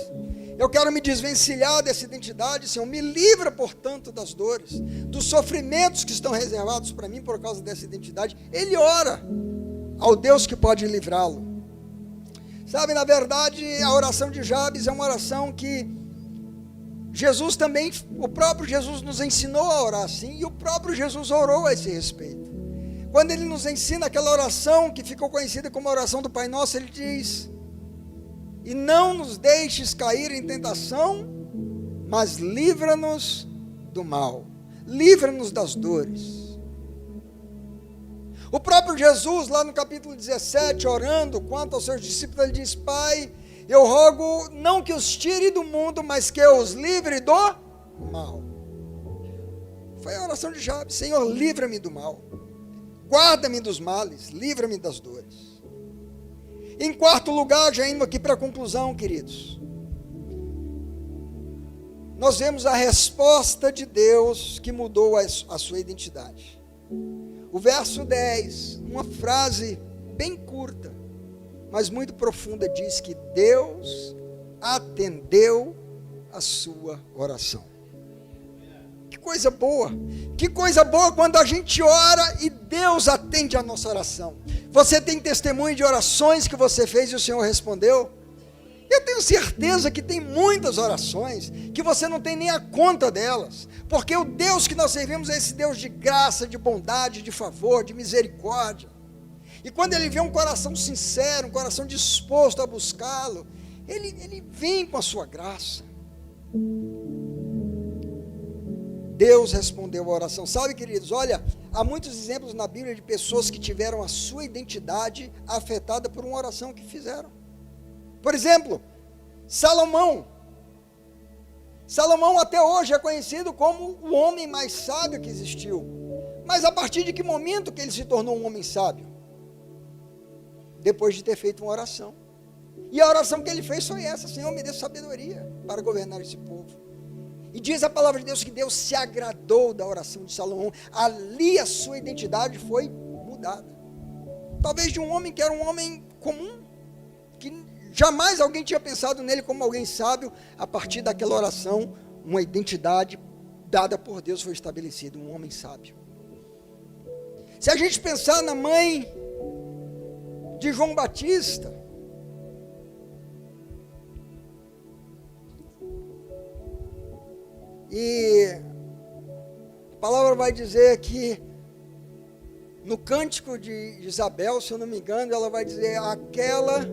eu quero me desvencilhar dessa identidade, Senhor, me livra, portanto, das dores, dos sofrimentos que estão reservados para mim por causa dessa identidade. Ele ora ao Deus que pode livrá-lo. Sabe, na verdade, a oração de Jabes é uma oração que Jesus também, o próprio Jesus nos ensinou a orar assim, e o próprio Jesus orou a esse respeito. Quando ele nos ensina aquela oração que ficou conhecida como a oração do Pai Nosso, ele diz: e não nos deixes cair em tentação, mas livra-nos do mal, livra-nos das dores. O próprio Jesus, lá no capítulo 17, orando quanto aos seus discípulos, ele diz: Pai, eu rogo não que os tire do mundo, mas que eu os livre do mal. Foi a oração de Jabes: Senhor, livra-me do mal, guarda-me dos males, livra-me das dores. Em quarto lugar, já indo aqui para a conclusão, queridos, nós vemos a resposta de Deus que mudou a sua identidade. O verso 10, uma frase bem curta, mas muito profunda, diz que Deus atendeu a sua oração. Que coisa boa quando a gente ora e Deus atende a nossa oração. Você tem testemunho de orações que você fez e o Senhor respondeu? Eu tenho certeza que tem muitas orações que você não tem nem a conta delas, porque o Deus que nós servimos é esse Deus de graça, de bondade, de favor, de misericórdia. E quando Ele vê um coração sincero, um coração disposto a buscá-lo, Ele vem com a sua graça. Deus respondeu a oração. Sabe, queridos, olha, há muitos exemplos na Bíblia de pessoas que tiveram a sua identidade afetada por uma oração que fizeram. Por exemplo, Salomão. Salomão até hoje é conhecido como o homem mais sábio que existiu. Mas a partir de que momento que ele se tornou um homem sábio? Depois de ter feito uma oração. E a oração que ele fez foi essa: Senhor, me dê sabedoria para governar esse povo. E diz a palavra de Deus que Deus se agradou da oração de Salomão. Ali a sua identidade foi mudada. Talvez de um homem que era um homem comum, que jamais alguém tinha pensado nele como alguém sábio. A partir daquela oração, uma identidade dada por Deus foi estabelecida, um homem sábio. Se a gente pensar na mãe de João Batista, e a palavra vai dizer que no cântico de Isabel, se eu não me engano, ela vai dizer: aquela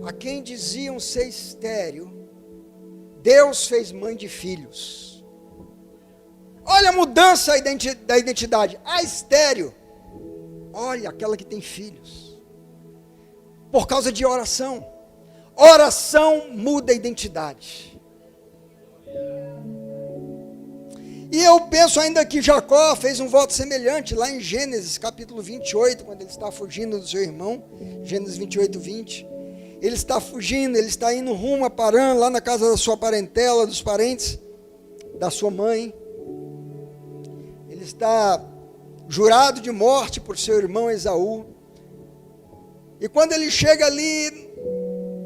a quem diziam ser estéril, Deus fez mãe de filhos. Olha a mudança da identidade. A estéril, olha, aquela que tem filhos. Por causa de oração. Oração muda a identidade. E eu penso ainda que Jacó fez um voto semelhante lá em Gênesis capítulo 28, quando ele está fugindo do seu irmão. Gênesis 28, 20. Ele está fugindo, ele está indo rumo a Parã, lá na casa da sua parentela, dos parentes da sua mãe. Ele está jurado de morte por seu irmão Esaú. E quando ele chega ali,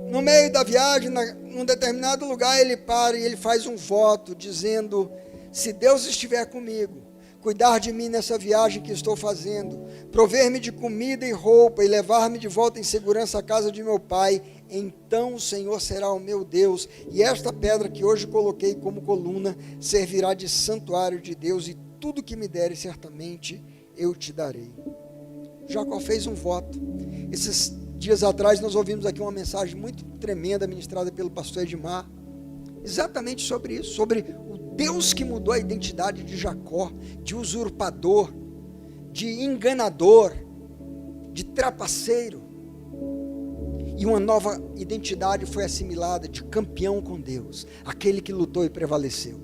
no meio da viagem, num determinado lugar, ele para e ele faz um voto, dizendo: se Deus estiver comigo, cuidar de mim nessa viagem que estou fazendo, prover-me de comida e roupa e levar-me de volta em segurança à casa de meu pai, então o Senhor será o meu Deus, e esta pedra que hoje coloquei como coluna servirá de santuário de Deus, e tudo que me deres certamente eu te darei. Jacó fez um voto. Esses dias atrás nós ouvimos aqui uma mensagem muito tremenda ministrada pelo pastor Edmar, exatamente sobre isso, sobre o Deus que mudou a identidade de Jacó, de usurpador, de enganador, de trapaceiro, e uma nova identidade foi assimilada de campeão com Deus, aquele que lutou e prevaleceu.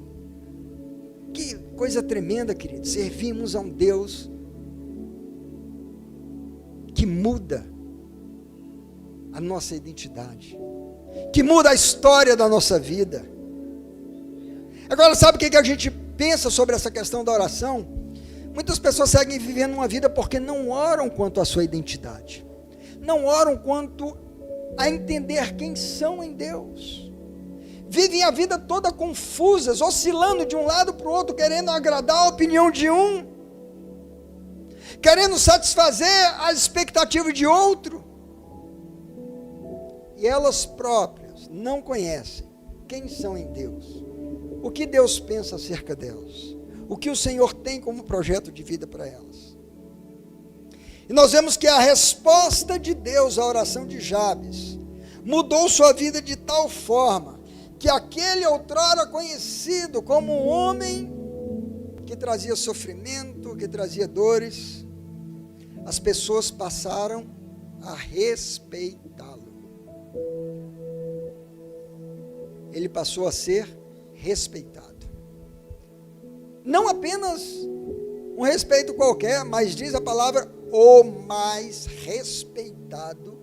Que coisa tremenda, querido, servimos a um Deus que muda a nossa identidade, que muda a história da nossa vida. Agora, sabe o que a gente pensa sobre essa questão da oração? Muitas pessoas seguem vivendo uma vida porque não oram quanto à sua identidade, não oram quanto a entender quem são em Deus, vivem a vida toda confusas, oscilando de um lado para o outro, querendo agradar a opinião de um, querendo satisfazer as expectativas de outro, e elas próprias não conhecem quem são em Deus, o que Deus pensa acerca delas, o que o Senhor tem como projeto de vida para elas. E nós vemos que a resposta de Deus à oração de Jabes mudou sua vida de tal forma que aquele outrora conhecido como um homem que trazia sofrimento, que trazia dores, as pessoas passaram a respeitá-lo. Ele passou a ser respeitado. Não apenas um respeito qualquer, mas diz a palavra, o mais respeitado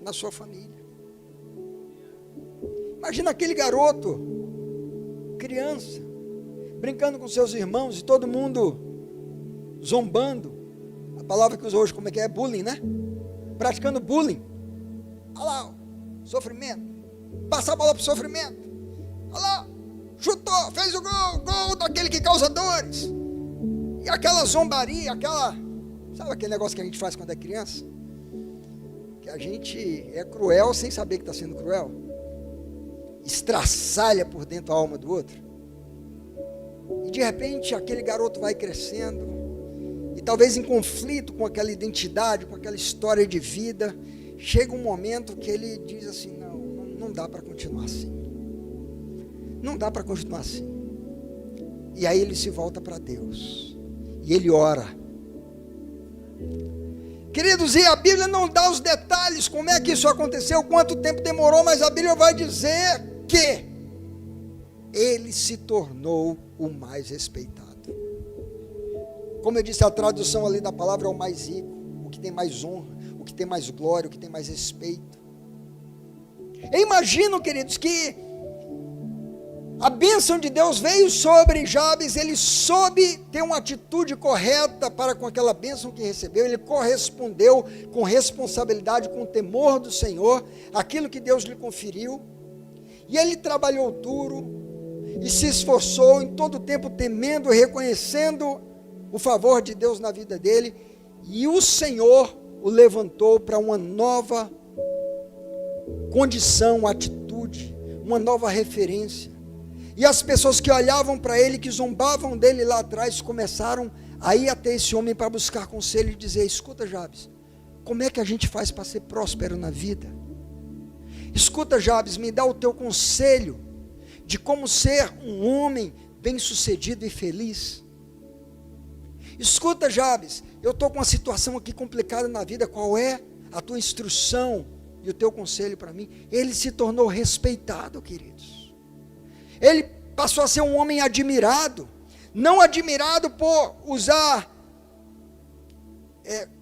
na sua família. Imagina aquele garoto, criança, brincando com seus irmãos e todo mundo zombando. A palavra que usou hoje, como é que é? Bullying, né? Praticando bullying. Olha lá, sofrimento. Passa a bola para o sofrimento. Olha lá, chutou, fez o gol, gol daquele que causa dores. E aquela zombaria, sabe aquele negócio que a gente faz quando é criança? Que a gente é cruel sem saber que está sendo cruel. Estraçalha por dentro a alma do outro. E de repente aquele garoto vai crescendo, e talvez em conflito com aquela identidade, com aquela história de vida, chega um momento que ele diz assim, não dá para continuar assim. Não dá para continuar assim. E aí ele se volta para Deus. E ele ora. Queridos, e a Bíblia não dá os detalhes, como é que isso aconteceu, quanto tempo demorou, mas a Bíblia vai dizer que ele se tornou o mais respeitado. Como eu disse, a tradução ali da palavra é o mais rico, o que tem mais honra, o que tem mais glória, o que tem mais respeito. Eu imagino, queridos, que a bênção de Deus veio sobre Jabes, ele soube ter uma atitude correta para com aquela bênção que recebeu, ele correspondeu com responsabilidade, com temor do Senhor, aquilo que Deus lhe conferiu, e ele trabalhou duro, e se esforçou em todo o tempo, temendo, reconhecendo o favor de Deus na vida dele, e o Senhor o levantou para uma nova condição, atitude, uma nova referência. E as pessoas que olhavam para ele, que zombavam dele lá atrás, começaram a ir até esse homem para buscar conselho e dizer, escuta Jabes, como é que a gente faz para ser próspero na vida? Escuta Jabes, me dá o teu conselho de como ser um homem bem-sucedido e feliz. Escuta Jabes, eu estou com uma situação aqui complicada na vida, qual é a tua instrução e o teu conselho para mim? Ele se tornou respeitado, queridos. Ele passou a ser um homem admirado, não admirado por usar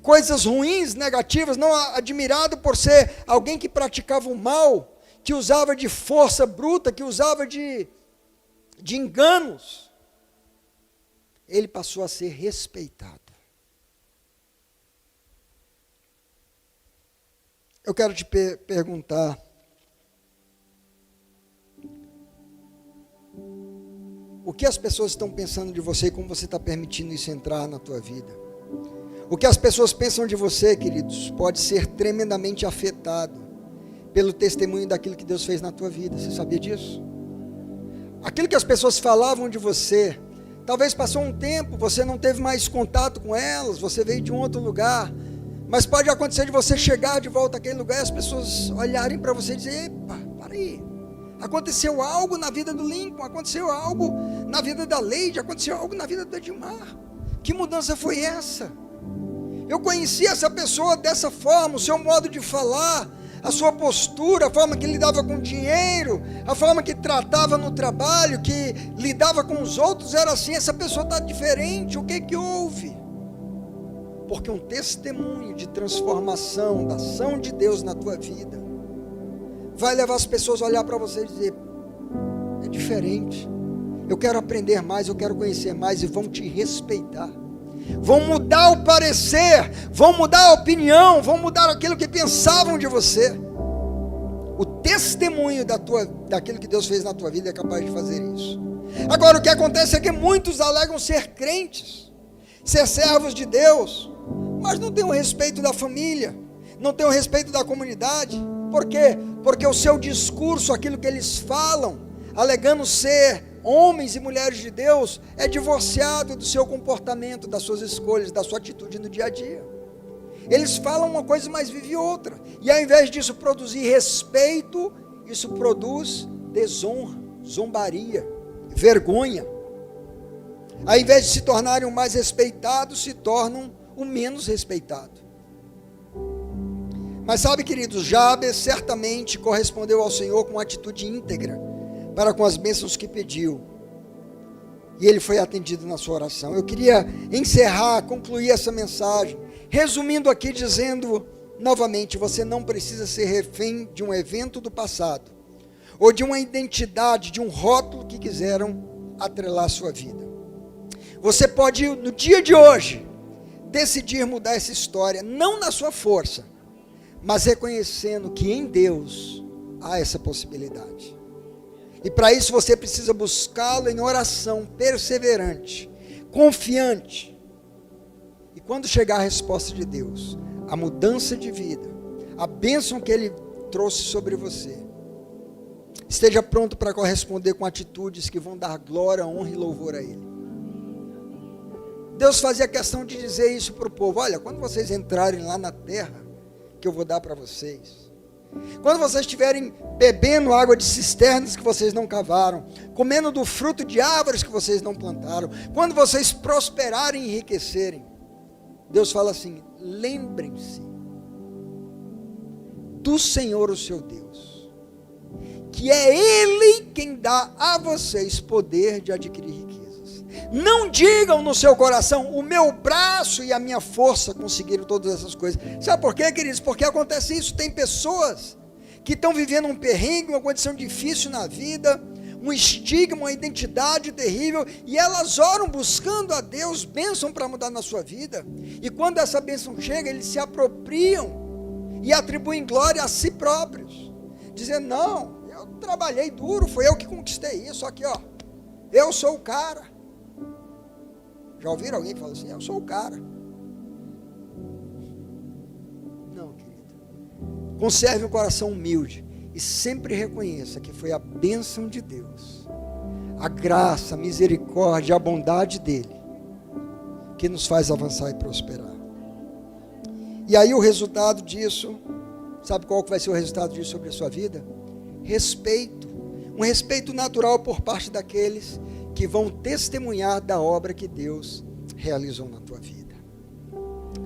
coisas ruins, negativas, não admirado por ser alguém que praticava o mal, que usava de força bruta, que usava de enganos. Ele passou a ser respeitado. Eu quero te perguntar, o que as pessoas estão pensando de você e como você está permitindo isso entrar na tua vida. O que as pessoas pensam de você, queridos, pode ser tremendamente afetado pelo testemunho daquilo que Deus fez na tua vida. Você sabia disso? Aquilo que as pessoas falavam de você, talvez passou um tempo, você não teve mais contato com elas, você veio de um outro lugar, mas pode acontecer de você chegar de volta àquele lugar e as pessoas olharem para você e dizer: epa, para aí, aconteceu algo na vida do Lincoln, aconteceu algo na vida da Leide, aconteceu algo na vida do Edmar. Que mudança foi essa? Eu conheci essa pessoa dessa forma, o seu modo de falar, a sua postura, a forma que lidava com dinheiro, a forma que tratava no trabalho, que lidava com os outros, era assim. Essa pessoa está diferente. O que que houve? Porque um testemunho de transformação, da ação de Deus na tua vida, vai levar as pessoas a olhar para você e dizer: é diferente, eu quero aprender mais, eu quero conhecer mais, e vão te respeitar. Vão mudar o parecer, vão mudar a opinião, vão mudar aquilo que pensavam de você. O testemunho daquilo que Deus fez na tua vida é capaz de fazer isso. Agora, o que acontece é que muitos alegam ser crentes, ser servos de Deus, mas não têm o respeito da família, não têm o respeito da comunidade. Por quê? Porque o seu discurso, aquilo que eles falam, alegando ser homens e mulheres de Deus, é divorciado do seu comportamento, das suas escolhas, da sua atitude no dia a dia. Eles falam uma coisa, mas vivem outra. E ao invés disso produzir respeito, isso produz desonra, zombaria, vergonha. Ao invés de se tornarem o mais respeitados, se tornam o menos respeitado. Mas sabe, queridos, Jabes certamente correspondeu ao Senhor com uma atitude íntegra para com as bênçãos que pediu, e ele foi atendido na sua oração. Eu queria encerrar, concluir essa mensagem, resumindo aqui, dizendo novamente: você não precisa ser refém de um evento do passado, ou de uma identidade, de um rótulo que quiseram atrelar a sua vida. Você pode, no dia de hoje, decidir mudar essa história, não na sua força, mas reconhecendo que em Deus há essa possibilidade. E para isso você precisa buscá-lo em oração perseverante, confiante. E quando chegar a resposta de Deus, a mudança de vida, a bênção que Ele trouxe sobre você, esteja pronto para corresponder com atitudes que vão dar glória, honra e louvor a Ele. Deus fazia questão de dizer isso para o povo: olha, quando vocês entrarem lá na terra que eu vou dar para vocês, quando vocês estiverem bebendo água de cisternas que vocês não cavaram, comendo do fruto de árvores que vocês não plantaram, quando vocês prosperarem e enriquecerem, Deus fala assim: lembrem-se do Senhor, o seu Deus, que é Ele quem dá a vocês poder de adquirir riquezas. Não digam no seu coração: o meu braço e a minha força conseguiram todas essas coisas. Sabe por quê, queridos? Porque acontece isso. Tem pessoas que estão vivendo um perrengue, uma condição difícil na vida, um estigma, uma identidade terrível, e elas oram buscando a Deus bênção para mudar na sua vida, e quando essa bênção chega, eles se apropriam e atribuem glória a si próprios, dizendo: não, eu trabalhei duro, foi eu que conquistei isso aqui, ó, eu sou o cara. Já ouviram alguém que fala assim: eu sou o cara? Não, querido. Conserve um coração humilde e sempre reconheça que foi a bênção de Deus, a graça, a misericórdia, a bondade dEle que nos faz avançar e prosperar. E aí o resultado disso, sabe qual que vai ser o resultado disso sobre a sua vida? Respeito. Um respeito natural por parte daqueles que vão testemunhar da obra que Deus realizou na tua vida.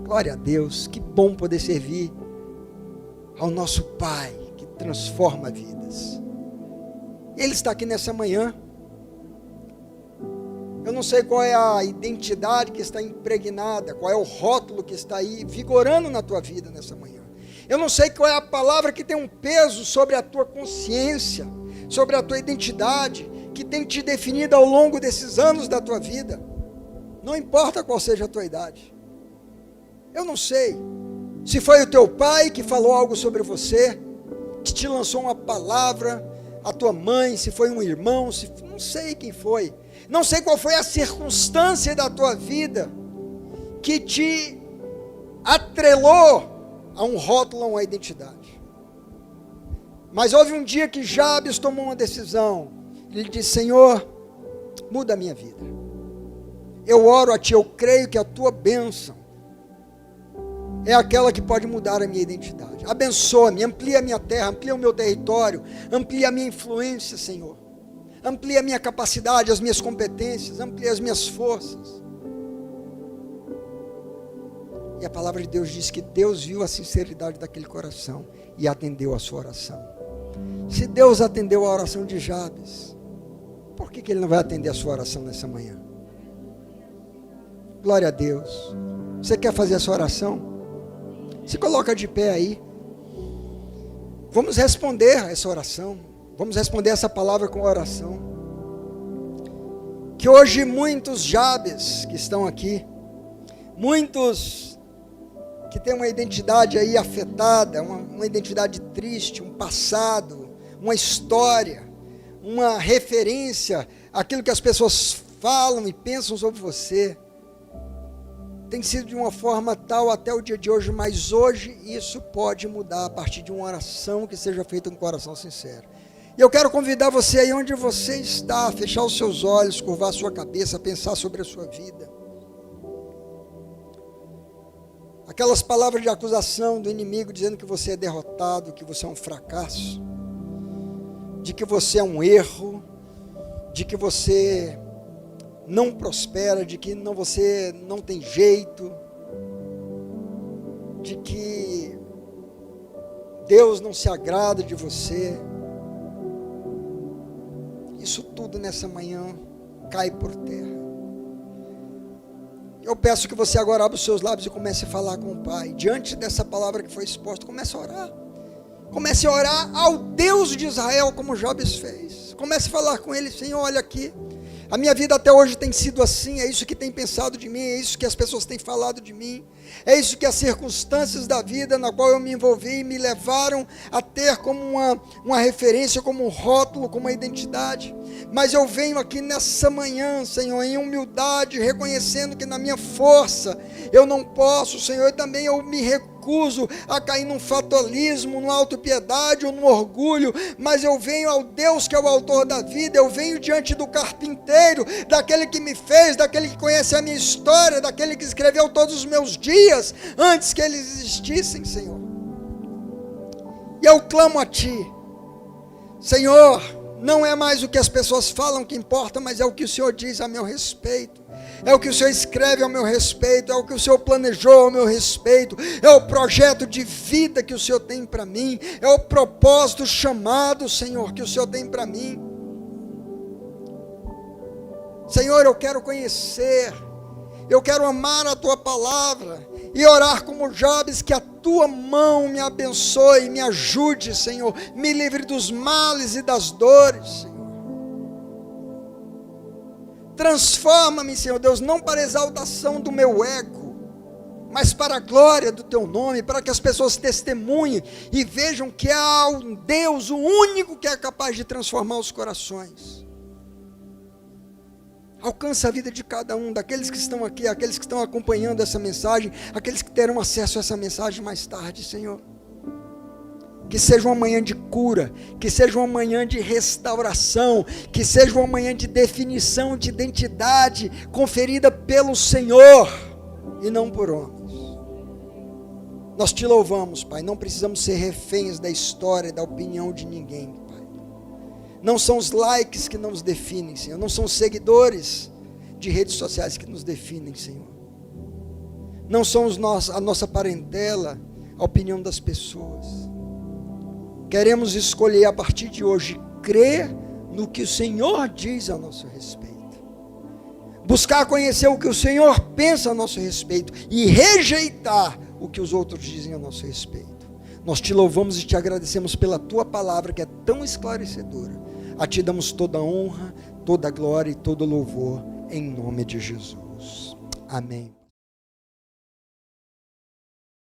Glória a Deus, que bom poder servir ao nosso Pai, que transforma vidas. Ele está aqui nessa manhã. Eu não sei qual é a identidade que está impregnada, qual é o rótulo que está aí vigorando na tua vida nessa manhã. Eu não sei qual é a palavra que tem um peso sobre a tua consciência, sobre a tua identidade, que tem te definido ao longo desses anos da tua vida. Não importa qual seja a tua idade. Eu não sei se foi o teu pai que falou algo sobre você, que te lançou uma palavra, a tua mãe, se foi um irmão, não sei quem foi. Não sei qual foi a circunstância da tua vida que te atrelou a um rótulo, a uma identidade. Mas houve um dia que Jabes tomou uma decisão. Ele disse: Senhor, muda a minha vida. Eu oro a Ti, eu creio que a Tua bênção é aquela que pode mudar a minha identidade. Abençoa-me, amplia a minha terra, amplia o meu território, amplia a minha influência, Senhor. Amplia a minha capacidade, as minhas competências, amplia as minhas forças. E a palavra de Deus diz que Deus viu a sinceridade daquele coração e atendeu a sua oração. Se Deus atendeu a oração de Jabes, por que Ele não vai atender a sua oração nessa manhã? Glória a Deus. Você quer fazer a sua oração? Se coloca de pé aí. Vamos responder essa oração. Vamos responder essa palavra com oração. Que hoje muitos Jabes que estão aqui, muitos que têm uma identidade aí afetada, uma identidade triste, um passado, uma história, uma referência, aquilo que as pessoas falam e pensam sobre você, tem sido de uma forma tal até o dia de hoje, mas hoje isso pode mudar a partir de uma oração que seja feita com o coração sincero. E eu quero convidar você aí onde você está, a fechar os seus olhos, curvar a sua cabeça, a pensar sobre a sua vida. Aquelas palavras de acusação do inimigo dizendo que você é derrotado, que você é um fracasso, de que você é um erro, de que você não prospera, de que você não tem jeito, de que Deus não se agrada de você. Isso tudo nessa manhã cai por terra. Eu peço que você agora abra os seus lábios e comece a falar com o Pai. Diante dessa palavra que foi exposta, comece a orar. Comece a orar ao Deus de Israel, como Jabes fez. Comece a falar com Ele: Senhor, olha aqui. A minha vida até hoje tem sido assim, é isso que tem pensado de mim, é isso que as pessoas têm falado de mim, é isso que as circunstâncias da vida na qual eu me envolvi me levaram a ter como uma referência, como um rótulo, como uma identidade. Mas eu venho aqui nessa manhã, Senhor, em humildade, reconhecendo que na minha força eu não posso, Senhor, e também eu me recuso a cair num fatalismo, numa autopiedade ou num orgulho, mas eu venho ao Deus que é o autor da vida, eu venho diante do carpinteiro, daquele que me fez, daquele que conhece a minha história, daquele que escreveu todos os meus dias, antes que eles existissem, Senhor. E eu clamo a Ti, Senhor, não é mais o que as pessoas falam que importa, mas é o que o Senhor diz a meu respeito. É o que o Senhor escreve ao meu respeito, é o que o Senhor planejou ao meu respeito, é o projeto de vida que o Senhor tem para mim, é o propósito chamado, Senhor, que o Senhor tem para mim. Senhor, eu quero conhecer, eu quero amar a Tua palavra e orar como Jabes, que a Tua mão me abençoe, me ajude, Senhor, me livre dos males e das dores, Senhor. Transforma-me, Senhor Deus, não para a exaltação do meu ego, mas para a glória do Teu nome, para que as pessoas testemunhem e vejam que há um Deus, o único que é capaz de transformar os corações. Alcança a vida de cada um, daqueles que estão aqui, aqueles que estão acompanhando essa mensagem, aqueles que terão acesso a essa mensagem mais tarde, Senhor. Que seja uma manhã de cura, que seja uma manhã de restauração, que seja uma manhã de definição de identidade conferida pelo Senhor e não por homens. Nós Te louvamos, Pai, não precisamos ser reféns da história e da opinião de ninguém, Pai. Não são os likes que nos definem, Senhor, não são os seguidores de redes sociais que nos definem, Senhor. Não são a nossa parentela, a opinião das pessoas. Queremos escolher a partir de hoje crer no que o Senhor diz a nosso respeito. Buscar conhecer o que o Senhor pensa a nosso respeito e rejeitar o que os outros dizem a nosso respeito. Nós Te louvamos e Te agradecemos pela Tua palavra que é tão esclarecedora. A Ti damos toda a honra, toda a glória e todo o louvor em nome de Jesus. Amém.